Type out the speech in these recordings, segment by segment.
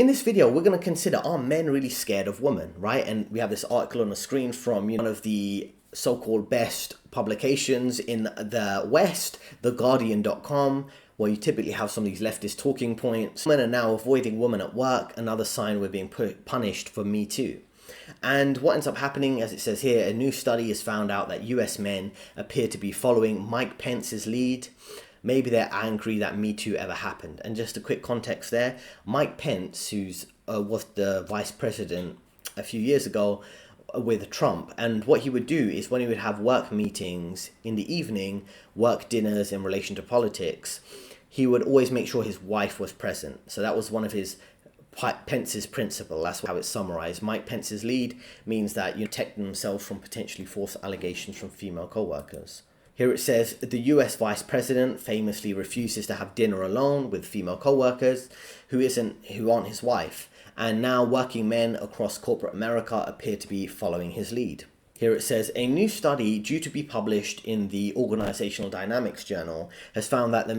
In this video, we're going to consider, are men really scared of women, right? And we have this article on the screen from one of the so-called best publications in the West, theguardian.com, where you typically have some of these leftist talking points. Men are now avoiding women at work, another sign we're being punished for Me Too. And what ends up happening, as it says here, a new study has found out that US men appear to be following Mike Pence's lead. Maybe they're angry that Me Too ever happened. And just a quick context there, Mike Pence, who's was the vice president a few years ago with Trump, and what he would do is when he would have work meetings in the evening, work dinners in relation to politics, he would always make sure his wife was present. So that was one of Pence's principle. That's how it's summarized. Mike Pence's lead means that you protect themselves from potentially false allegations from female co-workers. Here it says, the US vice president famously refuses to have dinner alone with female co-workers who aren't his wife, and now working men across corporate America appear to be following his lead. Here it says, a new study due to be published in the Organizational Dynamics Journal has found that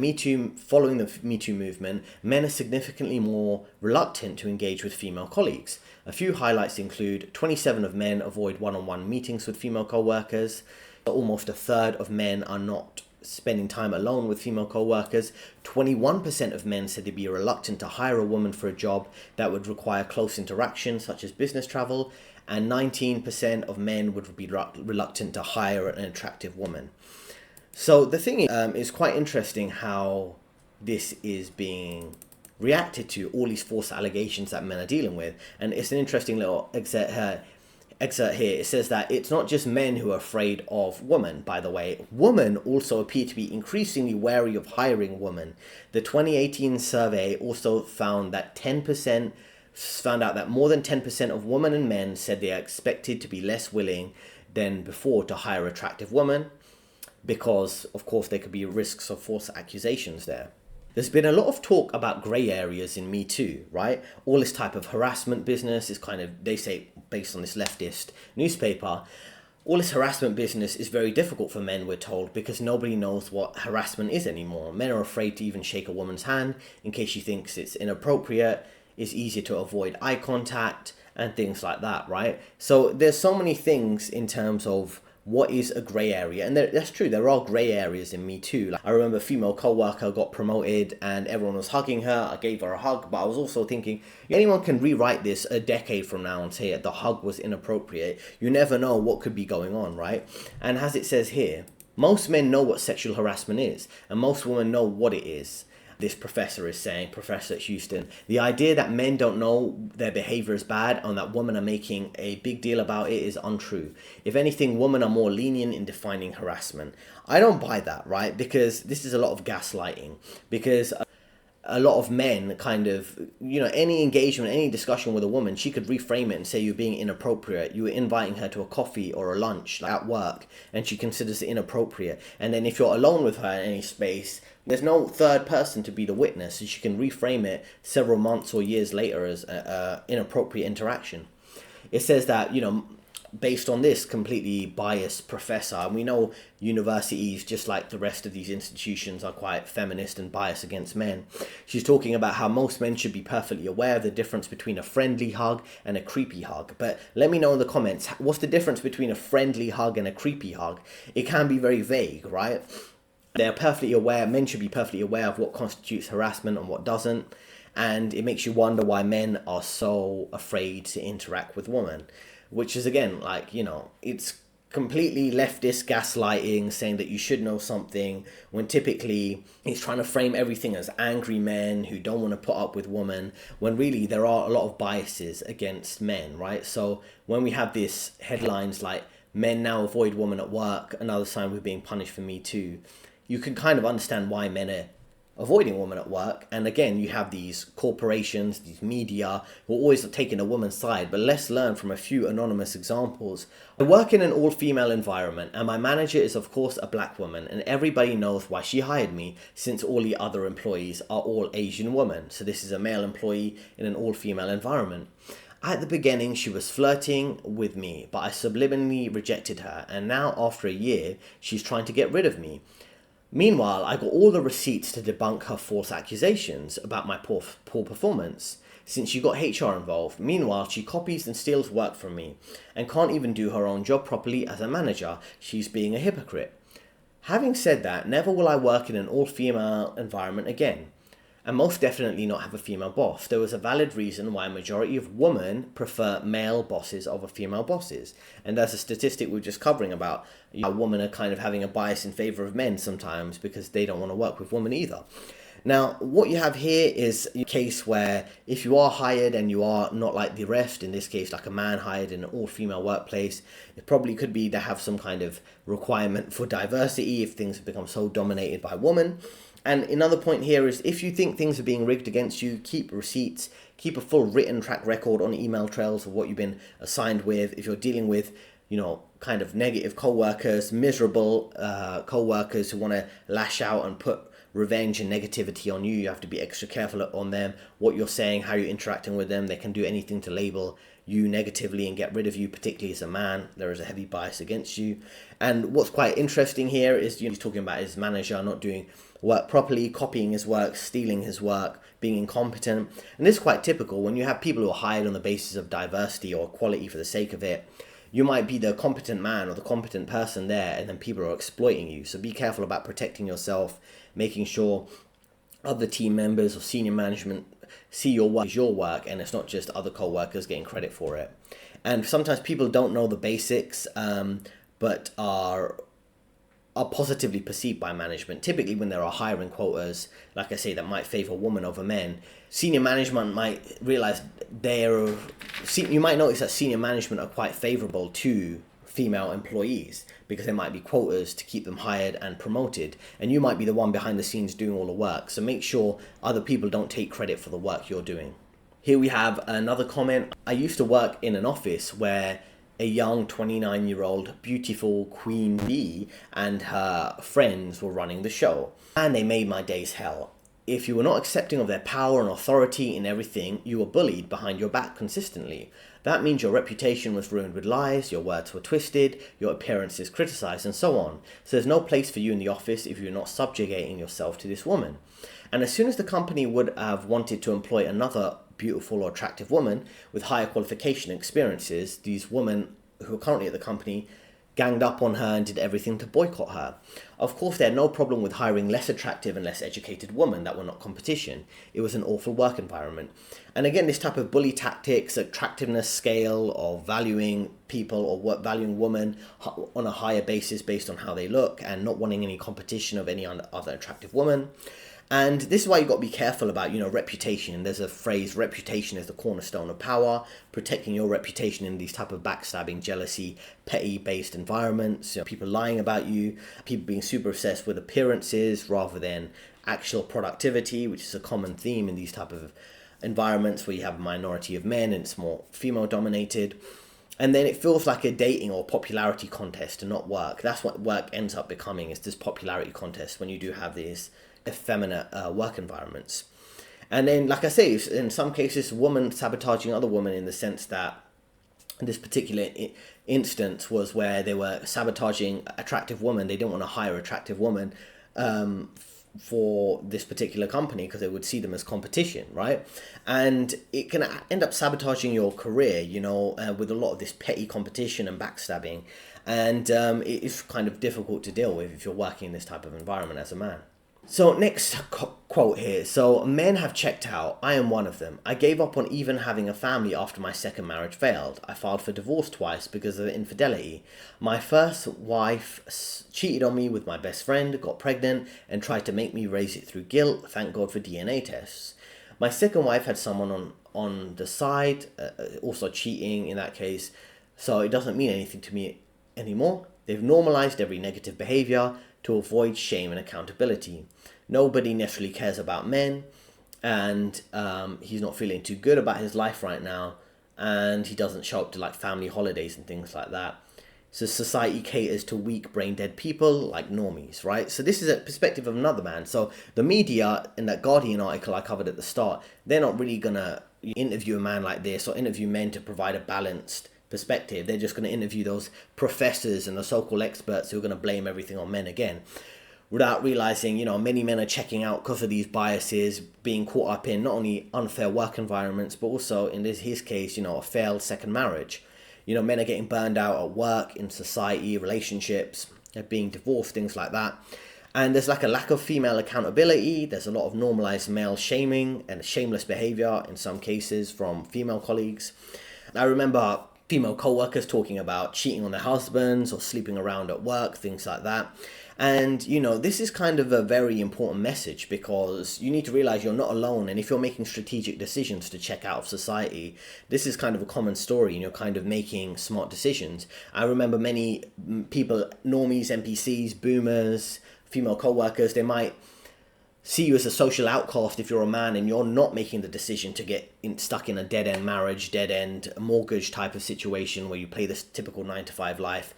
following the Me Too movement, men are significantly more reluctant to engage with female colleagues. A few highlights include 27% of men avoid one-on-one meetings with female co-workers. Almost a third of men are not spending time alone with female co-workers. 21% of men said they'd be reluctant to hire a woman for a job that would require close interaction, such as business travel. And 19% of men would be reluctant to hire an attractive woman. So the thing is quite interesting how this is being reacted to, all these false allegations that men are dealing with. And it's an interesting little excerpt here. It says that it's not just men who are afraid of women, by the way. Women also appear to be increasingly wary of hiring women. The 2018 survey also found that more than 10% of women and men said they are expected to be less willing than before to hire attractive women because, of course, there could be risks of false accusations there. There's been a lot of talk about grey areas in Me Too, right? All this type of harassment business is they say, based on this leftist newspaper, all this harassment business is very difficult for men, we're told, because nobody knows what harassment is anymore. Men are afraid to even shake a woman's hand in case she thinks it's inappropriate. It's easier to avoid eye contact and things like that, right? So there's so many things in terms of what is a grey area, and that's true, there are grey areas in Me Too. I remember a female co-worker got promoted and everyone was hugging her. I gave her a hug, but I was also thinking, anyone can rewrite this a decade from now and say the hug was inappropriate. You never know what could be going on, right? And as it says here, most men know what sexual harassment is, and most women know what it is. This professor is saying, Professor at Houston, the idea that men don't know their behavior is bad and that women are making a big deal about it is untrue. If anything, women are more lenient in defining harassment. I don't buy that, right? Because this is a lot of gaslighting. Because a lot of men any engagement, any discussion with a woman, she could reframe it and say you're being inappropriate. You were inviting her to a coffee or a lunch at work and she considers it inappropriate. And then if you're alone with her in any space, there's no third person to be the witness, so she can reframe it several months or years later as inappropriate interaction. It says that, based on this completely biased professor, and we know universities, just like the rest of these institutions, are quite feminist and biased against men. She's talking about how most men should be perfectly aware of the difference between a friendly hug and a creepy hug. But let me know in the comments, what's the difference between a friendly hug and a creepy hug? It can be very vague, right? They're perfectly aware, men should be perfectly aware of what constitutes harassment and what doesn't. And it makes you wonder why men are so afraid to interact with women. Which is, again, it's completely leftist gaslighting, saying that you should know something, when typically he's trying to frame everything as angry men who don't want to put up with women, when really there are a lot of biases against men, right? So when we have these headlines like, men now avoid women at work, another sign we're being punished for Me Too, you can kind of understand why men are avoiding women at work. And again, you have these corporations, these media, who are always taking a woman's side. But let's learn from a few anonymous examples. I work in an all-female environment, and my manager is of course a black woman, and everybody knows why she hired me, since all the other employees are all Asian women. So this is a male employee in an all-female environment. At the beginning, she was flirting with me, but I subliminally rejected her, and now after a year, she's trying to get rid of me. Meanwhile, I got all the receipts to debunk her false accusations about my poor performance. since you got HR involved. Meanwhile, she copies and steals work from me and can't even do her own job properly as a manager. She's being a hypocrite. Having said that, never will I work in an all-female environment again, and most definitely not have a female boss. There was a valid reason why a majority of women prefer male bosses over female bosses. And that's a statistic we we're just covering about, women are kind of having a bias in favor of men sometimes because they don't want to work with women either. Now, what you have here is a case where if you are hired and you are not like the rest, in this case like a man hired in an all-female workplace, it probably could be to have some kind of requirement for diversity if things have become so dominated by women. And another point here is if you think things are being rigged against you, keep receipts, keep a full written track record on email trails of what you've been assigned with. If you're dealing with, kind of negative co-workers, miserable co-workers who want to lash out and put revenge and negativity on you, you have to be extra careful on them, what you're saying, how you're interacting with them. They can do anything to label you negatively and get rid of you, particularly as a man. There is a heavy bias against you. And what's quite interesting here is he's talking about his manager not doing work properly, copying his work, stealing his work, being incompetent. And this is quite typical when you have people who are hired on the basis of diversity or equality for the sake of it. You might be the competent man or the competent person there, and then people are exploiting you. So be careful about protecting yourself, making sure other team members or senior management see your work as your work, and it's not just other co-workers getting credit for it. And sometimes people don't know the basics, but are positively perceived by management. Typically when there are hiring quotas, like I say, that might favor women over men, senior management might realize you might notice that senior management are quite favorable to female employees because there might be quotas to keep them hired and promoted, and you might be the one behind the scenes doing all the work. So make sure other people don't take credit for the work you're doing. Here we have another comment. I used to work in an office where a young 29-year-old beautiful queen bee and her friends were running the show, and they made my days hell. If you were not accepting of their power and authority in everything, you were bullied behind your back consistently. That means your reputation was ruined with lies, your words were twisted, your appearances criticized, and so on. So there's no place for you in the office if you're not subjugating yourself to this woman. And as soon as the company would have wanted to employ another beautiful or attractive woman with higher qualification experiences, these women who are currently at the company ganged up on her and did everything to boycott her. Of course, they had no problem with hiring less attractive and less educated women that were not competition. It was an awful work environment. And again, this type of bully tactics, attractiveness scale of valuing people or valuing women on a higher basis based on how they look and not wanting any competition of any other attractive woman. And this is why you've got to be careful about, reputation. There's a phrase, reputation is the cornerstone of power. Protecting your reputation in these type of backstabbing, jealousy, petty-based environments. People lying about you, people being super obsessed with appearances rather than actual productivity, which is a common theme in these type of environments where you have a minority of men and it's more female-dominated. And then it feels like a dating or popularity contest and not work. That's what work ends up becoming, is this popularity contest when you do have these effeminate work environments. And then, like I say, in some cases, women sabotaging other women, in the sense that this particular instance was where they were sabotaging attractive women. They didn't want to hire attractive women for this particular company because they would see them as competition, right? And it can end up sabotaging your career, with a lot of this petty competition and backstabbing. And it is kind of difficult to deal with if you're working in this type of environment as a man. So next quote here. So, men have checked out. I am one of them. I gave up on even having a family after my second marriage failed. I filed for divorce twice because of infidelity. My first wife cheated on me with my best friend, got pregnant, and tried to make me raise it through guilt. Thank God for DNA tests. My second wife had someone on the side, also cheating in that case. So it doesn't mean anything to me anymore. They've normalized every negative behavior to avoid shame and accountability. Nobody necessarily cares about men, and he's not feeling too good about his life right now, and he doesn't show up to like family holidays and things like that. So society caters to weak brain dead people like normies, right? So this is a perspective of another man. So the media, in that Guardian article I covered at the start, they're not really gonna interview a man like this or interview men to provide a balanced perspective. They're just going to interview those professors and the so-called experts who are going to blame everything on men again. without realizing, many men are checking out because of these biases, being caught up in not only unfair work environments, but also in his case, a failed second marriage. Men are getting burned out at work, in society, relationships, they're being divorced, things like that. And there's like a lack of female accountability. There's a lot of normalized male shaming and shameless behavior in some cases from female colleagues. I remember female co-workers talking about cheating on their husbands or sleeping around at work, things like that. And, this is kind of a very important message, because you need to realize you're not alone. And if you're making strategic decisions to check out of society, this is kind of a common story, and you're kind of making smart decisions. I remember many people, normies, NPCs, boomers, female co-workers, they might see you as a social outcast if you're a man and you're not making the decision to get stuck in a dead-end marriage, dead-end mortgage type of situation where you play this typical 9-to-5 life.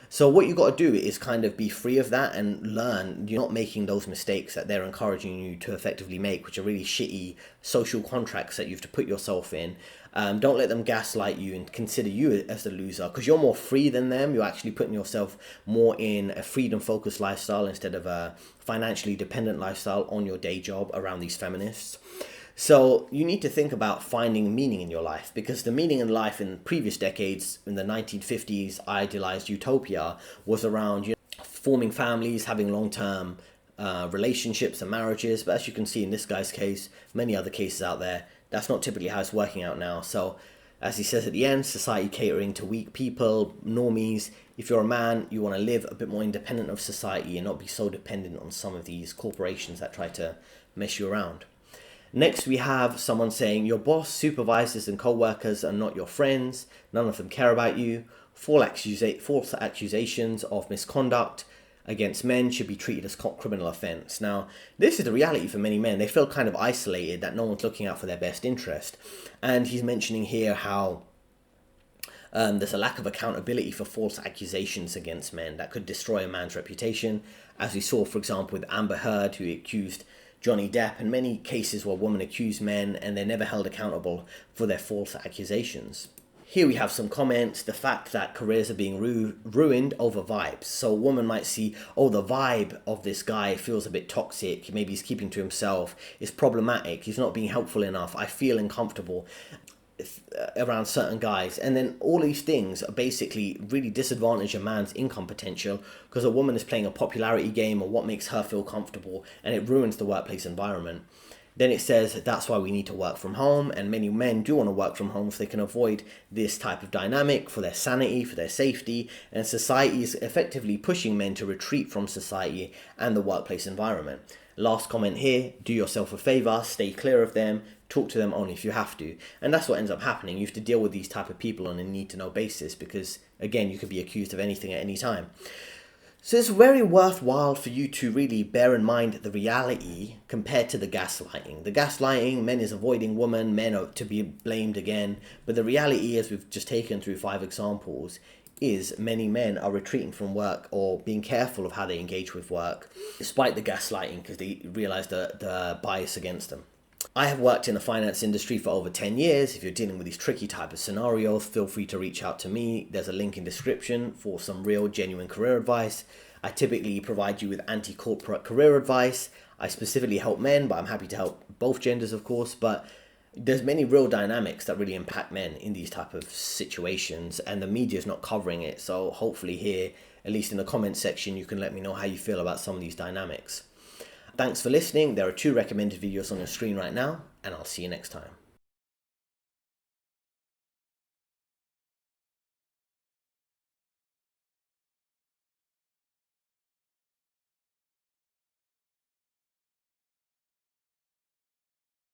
So what you got to do is kind of be free of that and learn you're not making those mistakes that they're encouraging you to effectively make, which are really shitty social contracts that you have to put yourself in. Don't let them gaslight you and consider you as the loser, because you're more free than them. You're actually putting yourself more in a freedom-focused lifestyle instead of a financially dependent lifestyle on your day job around these feminists. So you need to think about finding meaning in your life, because the meaning in life in previous decades, in the 1950s, idealized utopia was around forming families, having long-term relationships and marriages. But as you can see in this guy's case, many other cases out there, that's not typically how it's working out now. So as he says at the end, society catering to weak people, normies. If you're a man, you want to live a bit more independent of society and not be so dependent on some of these corporations that try to mess you around. Next, we have someone saying, your boss, supervisors and co-workers are not your friends. None of them care about you. False accusations of misconduct against men should be treated as criminal offense. Now, this is the reality for many men. They feel kind of isolated, that no one's looking out for their best interest. And he's mentioning here how there's a lack of accountability for false accusations against men that could destroy a man's reputation. As we saw, for example, with Amber Heard, who accused Johnny Depp, and many cases where women accuse men and they're never held accountable for their false accusations. Here we have some comments. The fact that careers are being ruined over vibes. So a woman might see, the vibe of this guy feels a bit toxic. Maybe he's keeping to himself. It's problematic. He's not being helpful enough. I feel uncomfortable around certain guys. And then all these things are basically really disadvantage a man's income potential, because a woman is playing a popularity game or what makes her feel comfortable, and it ruins the workplace environment. Then it says that's why we need to work from home, and many men do want to work from home so they can avoid this type of dynamic for their sanity, for their safety, and society is effectively pushing men to retreat from society and the workplace environment. Last comment here, do yourself a favor, stay clear of them, talk to them only if you have to. And that's what ends up happening. You have to deal with these type of people on a need-to-know basis, because, again, you could be accused of anything at any time. So it's very worthwhile for you to really bear in mind the reality compared to the gaslighting. The gaslighting, men is avoiding women, men are to be blamed again. But the reality, as we've just taken through 5 examples, is many men are retreating from work or being careful of how they engage with work, despite the gaslighting, because they realize the bias against them. I have worked in the finance industry for over 10 years. If you're dealing with these tricky type of scenarios, feel free to reach out to me. There's a link in description for some real, genuine career advice. I typically provide you with anti-corporate career advice. I specifically help men, but I'm happy to help both genders, of course. But there's many real dynamics that really impact men in these type of situations, and the media is not covering it. So hopefully here, at least in the comment section, you can let me know how you feel about some of these dynamics. Thanks for listening. There are 2 recommended videos on your screen right now, and I'll see you next time.